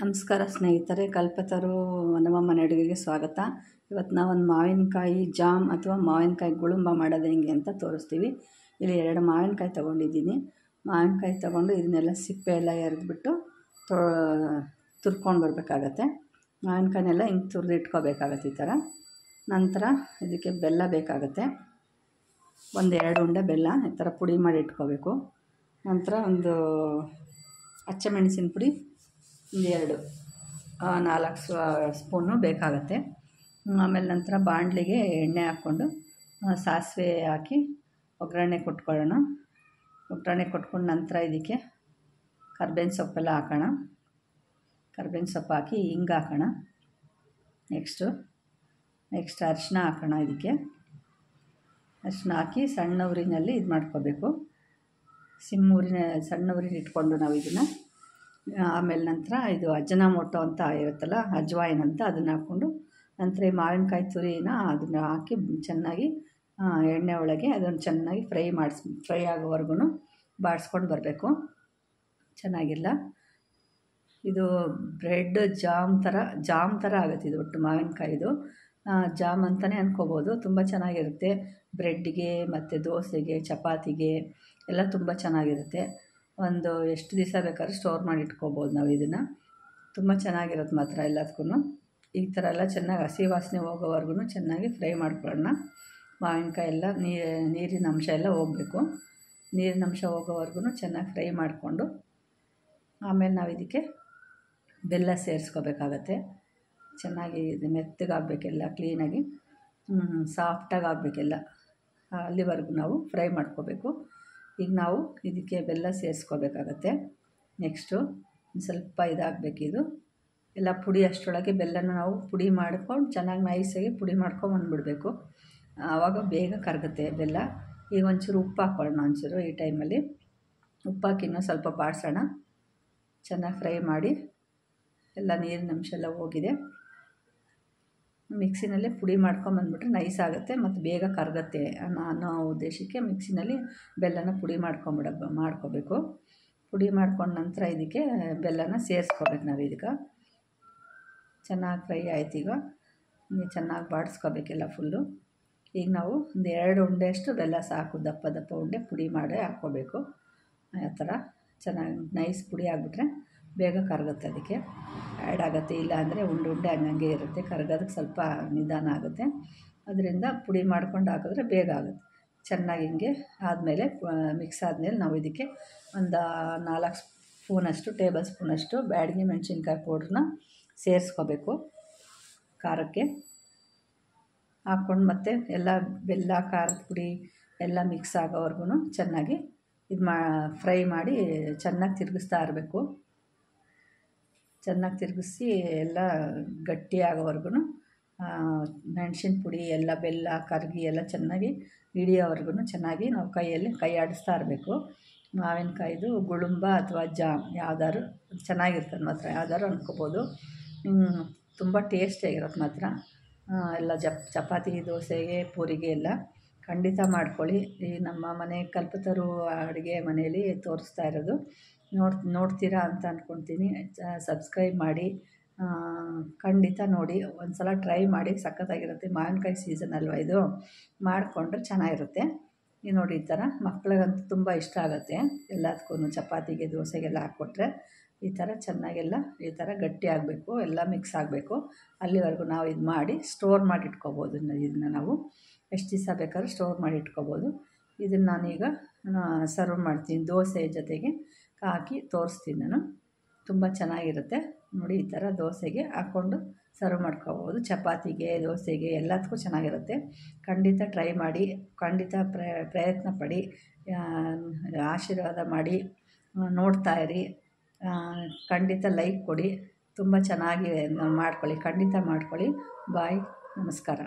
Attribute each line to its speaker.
Speaker 1: ನಮಸ್ಕಾರ ಸ್ನೇಹಿತರೆ, ಕಲ್ಪತರು ನಮ್ಮ ಮನೆ ಅಡುಗೆಗೆ ಸ್ವಾಗತ. ಇವತ್ತು ನಾವು ಒಂದು ಮಾವಿನಕಾಯಿ ಜಾಮ್ ಅಥವಾ ಮಾವಿನಕಾಯಿ ಗುಳುಂಬ ಮಾಡೋದು ಹೆಂಗೆ ಅಂತ ತೋರಿಸ್ತೀವಿ. ಇಲ್ಲಿ 2 ಮಾವಿನಕಾಯಿ ತೊಗೊಂಡಿದ್ದೀನಿ. ಮಾವಿನಕಾಯಿ ತೊಗೊಂಡು ಇದನ್ನೆಲ್ಲ ಸಿಪ್ಪೆ ಎಲ್ಲ ಎರೆದ್ಬಿಟ್ಟು ತುರ್ಕೊಂಡು ಬರಬೇಕಾಗತ್ತೆ. ಮಾವಿನಕಾಯಿನೆಲ್ಲ ಹಿಂಗೆ ತುರಿದು ಇಟ್ಕೋಬೇಕಾಗತ್ತೆ ಈ ಥರ. ನಂತರ ಇದಕ್ಕೆ ಬೆಲ್ಲ ಬೇಕಾಗತ್ತೆ. 1-2 ಉಂಡೆ ಬೆಲ್ಲ ಈ ಥರ ಪುಡಿ ಮಾಡಿ ಇಟ್ಕೋಬೇಕು. ನಂತರ ಒಂದು ಹಚ್ಚಮೆಣಸಿನ ಪುಡಿ 4 ಸ್ಪೂನು ಬೇಕಾಗತ್ತೆ. ಆಮೇಲೆ ನಂತರ ಬಾಣಲಿಗೆ ಎಣ್ಣೆ ಹಾಕ್ಕೊಂಡು ಸಾಸಿವೆ ಹಾಕಿ ಒಗ್ಗರಣೆ ಕೊಟ್ಕೊಳ್ಳೋಣ. ಒಗ್ಗರಣೆ ಕೊಟ್ಕೊಂಡು ನಂತರ ಇದಕ್ಕೆ ಕರ್ಬೇವಿನ ಸೊಪ್ಪೆಲ್ಲ ಹಾಕೋಣ. ಕರ್ಬೇವಿನ ಸೊಪ್ಪು ಹಾಕಿ ಹಿಂಗೆ ಹಾಕೋಣ. ನೆಕ್ಸ್ಟ್ ಅರಿಶಿನ ಹಾಕೋಣ. ಇದಕ್ಕೆ ಅರಿಶಿನ ಹಾಕಿ ಸಣ್ಣ ಉರಿನಲ್ಲಿ ಇದು ಮಾಡ್ಕೋಬೇಕು. ಸಣ್ಣ ಉರಿನ ಇಟ್ಕೊಂಡು ನಾವು ಇದನ್ನು ಆಮೇಲೆ ನಂತರ ಇದು ಅಜ್ಜಿನಮೋಟೊ ಅಂತ ಇರುತ್ತಲ್ಲ, ಅಜ್ವಾಯಿನ್ ಅಂತ, ಅದನ್ನು ಹಾಕ್ಕೊಂಡು ನಂತರ ಈ ಮಾವಿನಕಾಯಿ ತುರಿನ ಅದನ್ನು ಹಾಕಿ ಚೆನ್ನಾಗಿ ಎಣ್ಣೆ ಒಳಗೆ ಅದನ್ನು ಚೆನ್ನಾಗಿ ಫ್ರೈ ಆಗೋವರೆಗೂ ಬಾಡಿಸ್ಕೊಂಡು ಬರಬೇಕು. ಚೆನ್ನಾಗಿಲ್ಲ, ಇದು ಬ್ರೆಡ್ ಜಾಮ್ ಥರ ಆಗುತ್ತೆ. ಇದು ಒಟ್ಟು ಮಾವಿನಕಾಯಿದು ಜಾಮ್ ಅಂತಲೇ ಅಂದ್ಕೋಬೋದು. ತುಂಬ ಚೆನ್ನಾಗಿರುತ್ತೆ. ಬ್ರೆಡ್ಗೆ ಮತ್ತು ದೋಸೆಗೆ, ಚಪಾತಿಗೆ ಎಲ್ಲ ತುಂಬ ಚೆನ್ನಾಗಿರುತ್ತೆ. ಒಂದು ಎಷ್ಟು ದಿವಸ ಬೇಕಾದ್ರೂ ಸ್ಟೋರ್ ಮಾಡಿ ಇಟ್ಕೋಬೋದು ನಾವು ಇದನ್ನು. ತುಂಬ ಚೆನ್ನಾಗಿರುತ್ತೆ ಮಾತ್ರ. ಎಲ್ಲದಕ್ಕೂ ಈ ಥರ ಎಲ್ಲ ಚೆನ್ನಾಗಿ ಹಸಿ ವಾಸನೆ ಹೋಗೋವರೆಗೂ ಚೆನ್ನಾಗಿ ಫ್ರೈ ಮಾಡ್ಕೊಳ್ಳೋಣ. ಮಾವಿನಕಾಯಿ ಎಲ್ಲ ನೀರಿನ ಅಂಶ ಎಲ್ಲ ಹೋಗಬೇಕು. ನೀರಿನ ಅಂಶ ಹೋಗೋವರೆಗೂ ಚೆನ್ನಾಗಿ ಫ್ರೈ ಮಾಡಿಕೊಂಡು ಆಮೇಲೆ ನಾವು ಇದಕ್ಕೆ ಬೆಲ್ಲ ಸೇರಿಸ್ಕೋಬೇಕಾಗತ್ತೆ. ಚೆನ್ನಾಗಿ ಇದು ಮೆತ್ತಗಾಗಬೇಕೆಲ್ಲ, ಕ್ಲೀನಾಗಿ ಸಾಫ್ಟಾಗಿ ಆಗಬೇಕೆಲ್ಲ, ಅಲ್ಲಿವರೆಗೂ ನಾವು ಫ್ರೈ ಮಾಡ್ಕೋಬೇಕು. ಈಗ ನಾವು ಇದಕ್ಕೆ ಬೆಲ್ಲ ಸೇರಿಸ್ಕೋಬೇಕಾಗತ್ತೆ. ನೆಕ್ಸ್ಟು ಸ್ವಲ್ಪ ಇದಾಗಬೇಕು. ಇದು ಎಲ್ಲ ಪುಡಿ ಅಷ್ಟರೊಳಗೆ ಬೆಲ್ಲನ ನಾವು ಪುಡಿ ಮಾಡ್ಕೊಂಡು ಚೆನ್ನಾಗಿ ನೈಸಾಗಿ ಪುಡಿ ಮಾಡ್ಕೊಂಬಂದ್ಬಿಡಬೇಕು. ಆವಾಗ ಬೇಗ ಕರಗುತ್ತೆ ಬೆಲ್ಲ. ಈಗ ಒಂಚೂರು ಉಪ್ಪು ಹಾಕ್ಕೊಳ್ಳೋಣ. ಈ ಟೈಮಲ್ಲಿ ಉಪ್ಪು ಹಾಕಿ ಇನ್ನೂ ಸ್ವಲ್ಪ ಬಾಡಿಸೋಣ. ಚೆನ್ನಾಗಿ ಫ್ರೈ ಮಾಡಿ ಎಲ್ಲ ನೀರಿನ ಅಂಶ ಎಲ್ಲ ಹೋಗಿದೆ. ಮಿಕ್ಸಿನಲ್ಲೇ ಪುಡಿ ಮಾಡ್ಕೊಂಬಂದ್ಬಿಟ್ರೆ ನೈಸ್ ಆಗುತ್ತೆ ಮತ್ತು ಬೇಗ ಕರಗುತ್ತೆ ಅನ್ನೋ ಉದ್ದೇಶಕ್ಕೆ ಮಿಕ್ಸಿನಲ್ಲಿ ಬೆಲ್ಲನ ಪುಡಿ ಮಾಡ್ಕೋಬೇಕು. ಪುಡಿ ಮಾಡ್ಕೊಂಡ ನಂತರ ಇದಕ್ಕೆ ಬೆಲ್ಲನ ಸೇರಿಸ್ಕೋಬೇಕು ನಾವು. ಇದಕ್ಕೆ ಚೆನ್ನಾಗಿ ಫ್ರೈ ಆಯ್ತು. ಈಗ ಚೆನ್ನಾಗಿ ಬಾಡಿಸ್ಕೋಬೇಕೆಲ್ಲ ಫುಲ್ಲು. ಈಗ ನಾವು 2 ಉಂಡೆಯಷ್ಟು ಬೆಲ್ಲ ಸಾಕು. ದಪ್ಪ ಉಂಡೆ ಪುಡಿ ಮಾಡಿ ಹಾಕ್ಕೋಬೇಕು. ಆ ಥರ ಚೆನ್ನಾಗಿ ನೈಸ್ ಪುಡಿ ಆಗಿಬಿಟ್ರೆ ಬೇಗ ಕರಗುತ್ತೆ. ಅದಕ್ಕೆ ಆ್ಯಡ್ ಆಗುತ್ತೆ. ಇಲ್ಲ ಅಂದರೆ ಉಂಡೆ ಹಂಗಂಗೆ ಇರುತ್ತೆ. ಕರಗೋದಕ್ಕೆ ಸ್ವಲ್ಪ ನಿಧಾನ ಆಗುತ್ತೆ. ಅದರಿಂದ ಪುಡಿ ಮಾಡ್ಕೊಂಡು ಹಾಕಿದ್ರೆ ಬೇಗ ಆಗುತ್ತೆ. ಚೆನ್ನಾಗಿ ಹಿಂಗೆ ಆದಮೇಲೆ ಮಿಕ್ಸ್ ಆದಮೇಲೆ ನಾವು ಇದಕ್ಕೆ ಒಂದು 4 ಟೇಬಲ್ ಸ್ಪೂನಷ್ಟು ಬ್ಯಾಡಗಿ ಮೆಣಸಿನ್ಕಾಯಿ ಪೌಡ್ರನ್ನ ಸೇರಿಸ್ಕೋಬೇಕು. ಖಾರಕ್ಕೆ ಹಾಕ್ಕೊಂಡು ಮತ್ತೆ ಎಲ್ಲ ಬೆಲ್ಲ, ಖಾರದ ಪುಡಿ ಎಲ್ಲ ಮಿಕ್ಸ್ ಆಗೋವರೆಗೂ ಚೆನ್ನಾಗಿ ಫ್ರೈ ಮಾಡಿ ಚೆನ್ನಾಗಿ ತಿರುಗಿಸ್ತಾ ಇರಬೇಕು. ಚೆನ್ನಾಗಿ ತಿರುಗಿಸಿ ಎಲ್ಲ ಗಟ್ಟಿ ಆಗೋವರೆಗೂ ಮೆಣಸಿನ ಪುಡಿ ಎಲ್ಲ ಬೆಲ್ಲ ಕರಗಿ ಎಲ್ಲ ಚೆನ್ನಾಗಿ ಹಿಡಿಯೋವರೆಗೂ ಚೆನ್ನಾಗಿ ನಾವು ಕೈ ಆಡಿಸ್ತಾ ಇರಬೇಕು. ಮಾವಿನಕಾಯಿದು ಗುಳುಂಬ ಅಥವಾ ಜಾಮ್ ಯಾವ್ದಾದ್ರು ಚೆನ್ನಾಗಿರ್ತದೆ ಮಾತ್ರ. ಯಾವ್ದಾದ್ರು ಅಂದ್ಕೋಬೋದು. ತುಂಬ ಟೇಸ್ಟಿಯಾಗಿರುತ್ತೆ ಮಾತ್ರ. ಎಲ್ಲ ಚಪಾತಿ, ದೋಸೆಗೆ, ಪೂರಿಗೆ ಎಲ್ಲ ಖಂಡಿತ ಮಾಡ್ಕೊಳ್ಳಿ. ಈ ನಮ್ಮ ಮನೆ ಕಲ್ಪತರು ಅಡುಗೆ ಮನೆಯಲ್ಲಿ ತೋರಿಸ್ತಾ ಇರೋದು. ನೋಡ್ತೀರಾ ಅಂತ ಅಂದ್ಕೊಳ್ತೀನಿ. ಸಬ್ಸ್ಕ್ರೈಬ್ ಮಾಡಿ, ಖಂಡಿತ ನೋಡಿ. ಒಂದು ಸಲ ಟ್ರೈ ಮಾಡಿ, ಸಖತ್ತಾಗಿರುತ್ತೆ. ಮಾವಿನಕಾಯಿ ಸೀಸನ್ ಅಲ್ವ ಇದು, ಮಾಡಿಕೊಂಡ್ರೆ ಚೆನ್ನಾಗಿರುತ್ತೆ. ಈ ನೋಡಿ, ಈ ಥರ ಮಕ್ಳಿಗಂತೂ ತುಂಬ ಇಷ್ಟ ಆಗುತ್ತೆ. ಎಲ್ಲದಕ್ಕೂ ಚಪಾತಿಗೆ, ದೋಸೆಗೆಲ್ಲ ಹಾಕ್ಕೊಟ್ರೆ ಈ ಥರ ಚೆನ್ನಾಗೆಲ್ಲ ಈ ಥರ ಗಟ್ಟಿ ಆಗಬೇಕು. ಎಲ್ಲ ಮಿಕ್ಸ್ ಆಗಬೇಕು. ಅಲ್ಲಿವರೆಗೂ ನಾವು ಇದು ಮಾಡಿ ಸ್ಟೋರ್ ಮಾಡಿ ಇಟ್ಕೋಬೋದು. ಇದನ್ನ ನಾವು ಎಷ್ಟು ದಿವಸ ಬೇಕಾದ್ರೂ ಸ್ಟೋರ್ ಮಾಡಿ ಇಟ್ಕೋಬೋದು. ಇದನ್ನು ನಾನೀಗ ಸರ್ವ್ ಮಾಡ್ತೀನಿ. ದೋಸೆ ಜೊತೆಗೆ ಹಾಕಿ ತೋರಿಸ್ತೀನಿ ನಾನು. ತುಂಬ ಚೆನ್ನಾಗಿರುತ್ತೆ ನೋಡಿ. ಈ ಥರ ದೋಸೆಗೆ ಹಾಕ್ಕೊಂಡು ಸರ್ವ್ ಮಾಡ್ಕೋಬೋದು. ಚಪಾತಿಗೆ, ದೋಸೆಗೆ ಎಲ್ಲದಕ್ಕೂ ಚೆನ್ನಾಗಿರುತ್ತೆ. ಖಂಡಿತ ಟ್ರೈ ಮಾಡಿ, ಖಂಡಿತ ಪ್ರಯತ್ನ ಪಡಿ, ಆಶೀರ್ವಾದ ಮಾಡಿ ನೋಡ್ತಾ ಇರಿ. ಖಂಡಿತ ಲೈಕ್ ಕೊಡಿ. ತುಂಬ ಚೆನ್ನಾಗಿ ಮಾಡ್ಕೊಳ್ಳಿ. ಖಂಡಿತ ಮಾಡ್ಕೊಳ್ಳಿ. ಬಾಯ್, ನಮಸ್ಕಾರ.